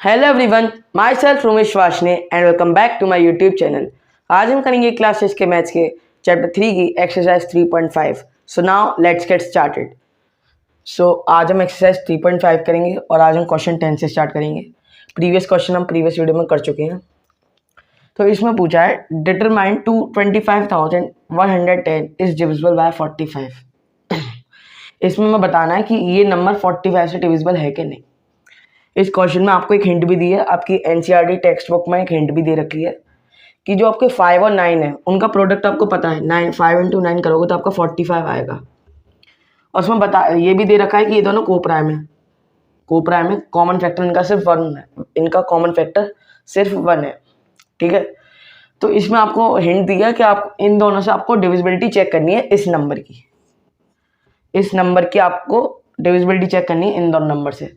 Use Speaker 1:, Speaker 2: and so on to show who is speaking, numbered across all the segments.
Speaker 1: Hello everyone, myself Romesh Washne and welcome back to my YouTube channel. आज हम करेंगे class 6 के मैथ्स के चैप्टर 3 की exercise 3.5। So now let's get started. So आज हम एक्सरसाइज 3.5 करेंगे और आज हम क्वेश्चन 10 से स्टार्ट करेंगे। प्रीवियस क्वेश्चन हम प्रीवियस वीडियो में कर चुके हैं। तो इसमें पूछा है डिटरमाइन 25,110 इज डिविजिबल बाय 45। इसमें मैं बताना है कि ये नंबर 45 से डिविजिबल है कि नहीं। इस क्वेश्चन में आपको एक हिंट भी दी है, आपकी एनसीईआरटी टेक्स्ट बुक में एक हिंट भी दे रखी है कि जो आपके 5 और 9 है उनका प्रोडक्ट आपको पता है। 5 इंटू 9 करोगे तो आपका 45 आएगा। और उसमें ये भी दे रखा है कि ये दोनों कोप्राइम है। कोप्राइम है, कॉमन फैक्टर इनका सिर्फ 1 है, इनका कॉमन फैक्टर सिर्फ 1 है। ठीक है, तो इसमें आपको हिंट दिया कि आप इन दोनों से आपको डिविजिबिलिटी चेक करनी है। इस नंबर की आपको डिविजिबिलिटी चेक करनी है इन दोनों नंबर से।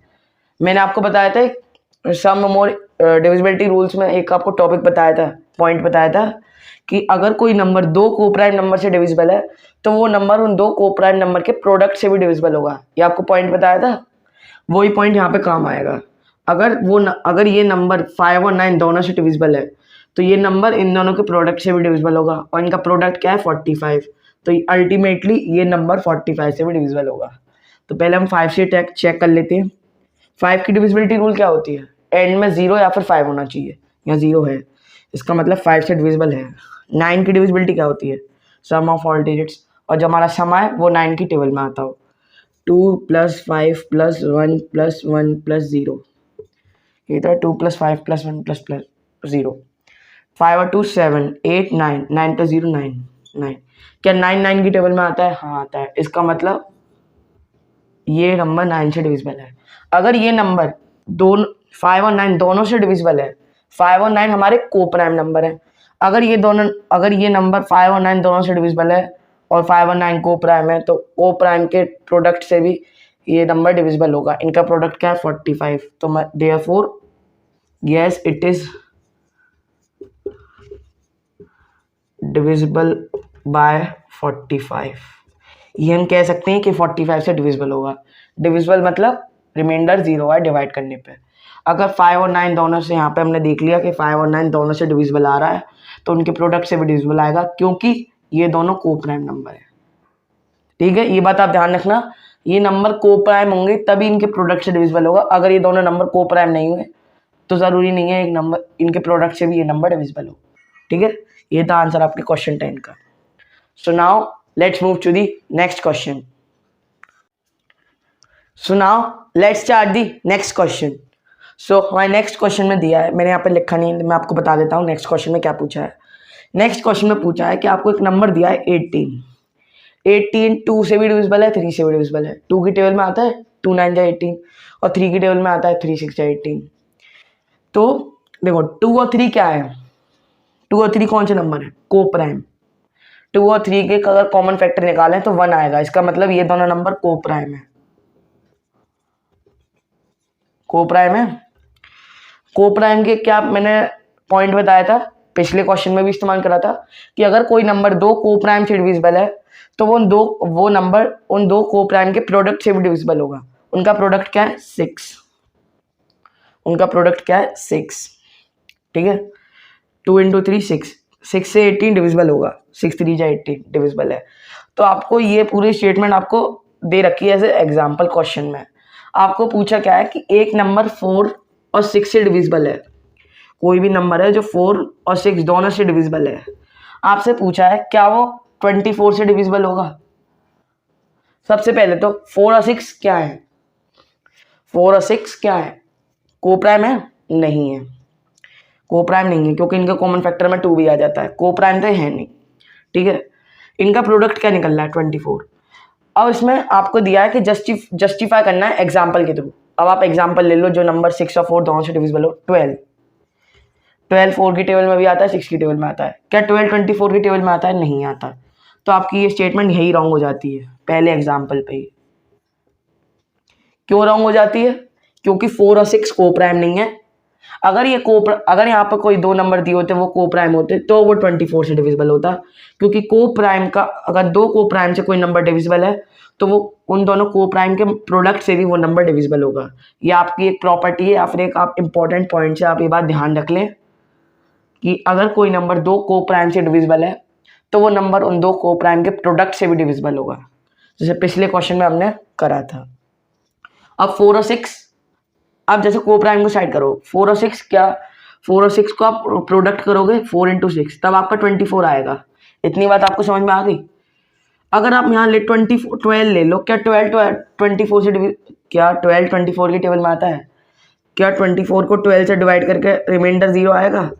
Speaker 1: मैंने आपको बताया था सम मोर डिविजिबिलिटी रूल्स में एक आपको टॉपिक बताया था, पॉइंट बताया था कि अगर कोई नंबर 2 कोप्राइम नंबर से डिविजिबल है तो वो नंबर उन 2 कोप्राइम नंबर के प्रोडक्ट से भी डिविजिबल होगा। ये आपको पॉइंट बताया था, वही पॉइंट यहाँ पे काम आएगा। अगर ये नंबर 5 और 9 दोनों से डिविजिबल है तो ये नंबर इन दोनों के प्रोडक्ट से भी डिविजिबल होगा और इनका प्रोडक्ट क्या है 45। तो अल्टीमेटली ये नंबर 45 से भी डिविजिबल होगा। तो पहले हम 5 से चेक कर लेते हैं। 5 की डिविजिबिलिटी रूल क्या होती है? एंड में 0 या फिर 5 होना चाहिए। यहाँ 0 है, इसका मतलब 5 से डिविजिबल है। 9 की डिविजिबिलिटी क्या होती है? सम ऑफ ऑल डिजिट्स, और जो हमारा सम है वो 9 की टेबल में आता हो। 2 + 5 + 1 + 1 + 0, ये तो 2 + 5 + 1 + 0। 5 और 2 7, 8 9, 9 + 0 9 9। क्या 9 की टेबल में आता है? हाँ आता है। इसका मतलब ये नंबर 9 से डिविजिबल है। अगर ये नंबर 5 और 9 दोनों से डिविजिबल है, 5 और 9 हमारे कोप्राइम नंबर है। अगर ये नंबर 5 और 9 दोनों से डिविजिबल है और 5 और 9 कोप्राइम है तो कोप्राइम के प्रोडक्ट से भी ये नंबर डिविजिबल होगा। इनका प्रोडक्ट क्या है 45। तो therefore yes it is divisible by 45। ये हम कह सकते हैं कि 45 से डिविजिबल होगा। डिविजिबल मतलब रिमाइंडर 0 है डिवाइड करने पे। अगर 5 और 9 दोनों से, यहाँ पे हमने देख लिया कि 5 और 9 दोनों से डिविजिबल आ रहा है तो उनके प्रोडक्ट से भी डिविजिबल आएगा क्योंकि ये दोनों कोप्राइम नंबर है। ठीक है, ये बात आप ध्यान रखना। ये नंबर कोप्राइम होंगे तभी इनके प्रोडक्ट से डिविजिबल होगा। अगर ये दोनों नंबर कोप्राइम नहीं हुए तो जरूरी नहीं है एक नंबर इनके प्रोडक्ट से भी ये नंबर डिविजिबल हो। ठीक है, ये था आंसर आपके क्वेश्चन 10 का। So now let's move to the next question. So now let's start the next question. So हमारे नेक्स्ट क्वेश्चन में दिया है, मैंने यहाँ पे लिखा नहीं है, मैं आपको बता देता हूँ नेक्स्ट क्वेश्चन में क्या पूछा है। नेक्स्ट क्वेश्चन में पूछा है कि आपको एक नंबर दिया है 18 2 से भी डिविजिबल है, 3 से भी डिविजिबल है। 2 की टेबल में आता है 2 9 जा 18 और 3 की टेबल में आता है 3 6 जा 18। तो देखो 2 और 3 क्या है? 2 और 3 कौन से नंबर है? कोप्राइम। 2 और 3 के अगर कॉमन फैक्टर निकालें तो 1 आएगा। इसका मतलब ये दोनों नंबर कोप्राइम है। कोप्राइम के क्या मैंने पॉइंट बताया था, पिछले क्वेश्चन में भी इस्तेमाल करा था कि अगर कोई नंबर 2 कोप्राइम से डिविजिबल है तो वो नंबर उन 2 कोप्राइम के प्रोडक्ट से भी डिविजिबल होगा। उनका प्रोडक्ट क्या है? 6। उनका प्रोडक्ट क्या है? 6। ठीक है, 2 × 3 6, 6 से 18 डिविजिबल होगा। 6 3 जा 18 डिविजिबल है। तो आपको ये पूरी स्टेटमेंट आपको दे रखी है एज एग्जाम्पल क्वेश्चन में। आपको पूछा क्या है कि एक नंबर 4 और 6 से डिविजिबल है। कोई भी नंबर है जो 4 और 6 दोनों से डिविजिबल है। आपसे पूछा है क्या वो 24 से डिविजिबल होगा। सबसे पहले तो 4 और 6 क्या है? 4 और 6 क्या है? कोप्राइम है? नहीं है, कोप्राइम नहीं है क्योंकि इनका कॉमन फैक्टर में 2 भी आ जाता है। कोप्राइम तो है नहीं। ठीक है, इनका प्रोडक्ट क्या निकल रहा है? 24। अब इसमें आपको दिया है कि जस्टिफाई करना है एग्जाम्पल के थ्रू। अब आप एग्जाम्पल ले लो जो नंबर 6 और 4 दोनों से डिविजिबल हो। 12 4 की टेबल में भी आता है, 6 की टेबल में आता है। क्या 12 24 की टेबल में आता है? नहीं आता। तो आपकी ये स्टेटमेंट यही रॉन्ग हो जाती है पहले एग्जाम्पल पे ही। क्यों रॉन्ग हो जाती है? क्योंकि 4 और 6 कोप्राइम नहीं है। अगर अगर यहाँ पर कोई दो नंबर दिए होते वो को प्राइम होते तो वो 24 से डिविजिबल होता, क्योंकि को प्राइम का अगर दो को प्राइम से कोई नंबर डिविजिबल है तो वो उन दोनों को प्राइम के प्रोडक्ट से भी वो नंबर डिविजिबल होगा। ये आपकी एक प्रॉपर्टी है या फिर एक आप इंपॉर्टेंट पॉइंट से आप ये बात ध्यान रख लें कि अगर कोई नंबर दो को प्राइम से डिविजिबल है तो वो नंबर उन दो को प्राइम के प्रोडक्ट से भी डिविजिबल होगा, जैसे पिछले क्वेश्चन में हमने करा था। अब 4 और 6, आप जैसे को प्राइम को साइड करो, 4 और 6 क्या, 4 और 6 को आप प्रोडक्ट करोगे 4 इंटू 6 तब आपका 24 आएगा। इतनी बात आपको समझ में आ गई। अगर आप यहाँ ले 12 ले लो, क्या 12 24 से क्या 12 24 की टेबल में आता है? क्या 24 को 12 से डिवाइड करके रिमाइंडर 0 आएगा?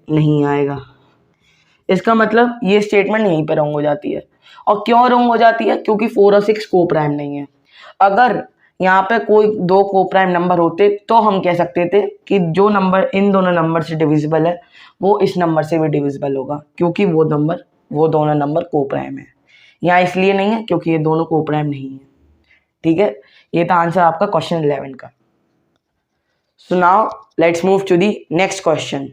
Speaker 1: नहीं आएगा। इसका मतलब ये स्टेटमेंट यहीं पे रॉन्ग हो जाती है। और क्यों रॉन्ग हो जाती है? क्योंकि 4 और 6 को प्राइम नहीं है। अगर यहाँ पे कोई दो को प्राइम नंबर होते तो हम कह सकते थे कि जो नंबर इन दोनों नंबर से डिविजिबल है वो इस नंबर से भी डिविजिबल होगा, क्योंकि वो दोनों नंबर को प्राइम है। यहाँ इसलिए नहीं है क्योंकि ये दोनों को प्राइम नहीं है। ठीक है, ये था आंसर आपका क्वेश्चन 11 का। So now let's move to the next question.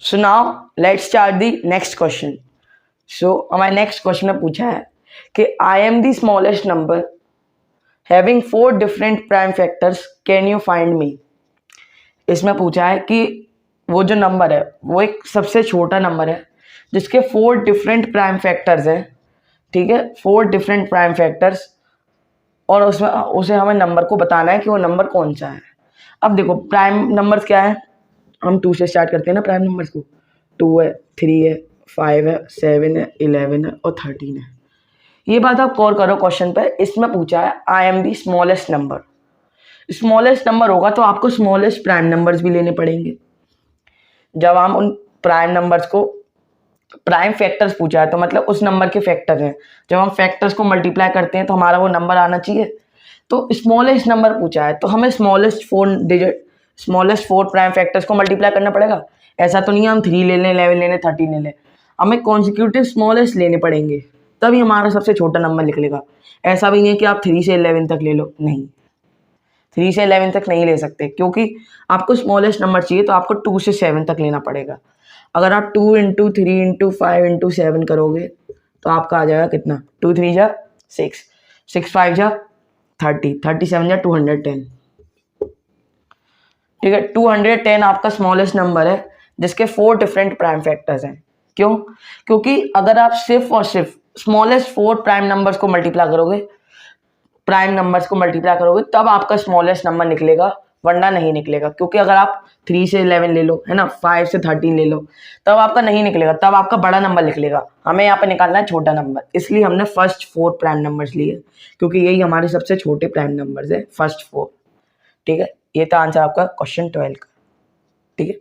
Speaker 1: So now let's start the next question. So हमारे नेक्स्ट क्वेश्चन में पूछा है कि I am the smallest number having 4 different prime factors, can you find me. इसमें पूछा है कि वो जो नंबर है वो एक सबसे छोटा नंबर है जिसके 4 डिफरेंट प्राइम फैक्टर्स हैं। ठीक है, 4 डिफरेंट प्राइम फैक्टर्स, और उसमें उसे हमें नंबर को बताना है कि वो नंबर कौन सा है। अब देखो प्राइम नंबर्स क्या है, हम 2 से स्टार्ट करते हैं ना प्राइम नंबर्स को। 2 है, 3 है, 5 है, 7 है, 11 है और 13 है। ये बात आप गौर करो क्वेश्चन पे, इसमें पूछा है I am the smallest number. Smallest number होगा तो आपको स्मॉलेस्ट प्राइम नंबर्स भी लेने पड़ेंगे। जब हम उन प्राइम नंबर्स को प्राइम फैक्टर्स पूछा है तो मतलब उस नंबर के फैक्टर हैं, जब हम फैक्टर्स को मल्टीप्लाई करते हैं तो हमारा वो नंबर आना चाहिए। तो स्मॉलेस्ट नंबर पूछा है तो हमें स्मॉलेस्ट 4 प्राइम फैक्टर्स को मल्टीप्लाई करना पड़ेगा। ऐसा तो नहीं है हम 3 ले लें, 11 ले लें, 13 ले लें, हमें कॉन्सिक्यूटिव स्मॉलेस्ट लेने पड़ेंगे तभी हमारा सबसे छोटा नंबर निकलेगा। ऐसा भी नहीं है कि आप 3 से 11 तक ले लो, नहीं, 3 से 11 तक नहीं ले सकते, क्योंकि आपको स्मॉलेस्ट नंबर चाहिए तो आपको 2 से 7 तक लेना पड़ेगा। अगर आप 2 इंटू 3 इंटू 5 इंटू 7 करोगे तो आपका आ जाएगा कितना, 2 3 जा 6, 6 5 जा 30, 37 जा 210। ठीक है, 210 आपका स्मॉलेस्ट नंबर है जिसके 4 डिफरेंट प्राइम फैक्टर्स हैं। क्यों? क्योंकि अगर आप सिर्फ और सिर्फ स्मॉलेस्ट 4 प्राइम नंबर्स को मल्टीप्लाई करोगे तब आपका स्मॉलेस्ट नंबर निकलेगा, वरना नहीं निकलेगा। क्योंकि अगर आप 3 से 11 ले लो, है ना, 5 से 13 ले लो, तब आपका नहीं निकलेगा, तब आपका बड़ा नंबर निकलेगा। हमें यहाँ पे निकालना है छोटा नंबर, इसलिए हमने फर्स्ट 4 प्राइम नंबर्स लिए, क्योंकि यही हमारे सबसे छोटे प्राइम नंबर्स है, फर्स्ट 4। ठीक है, ये था आंसर आपका क्वेश्चन 12 का। ठीक है।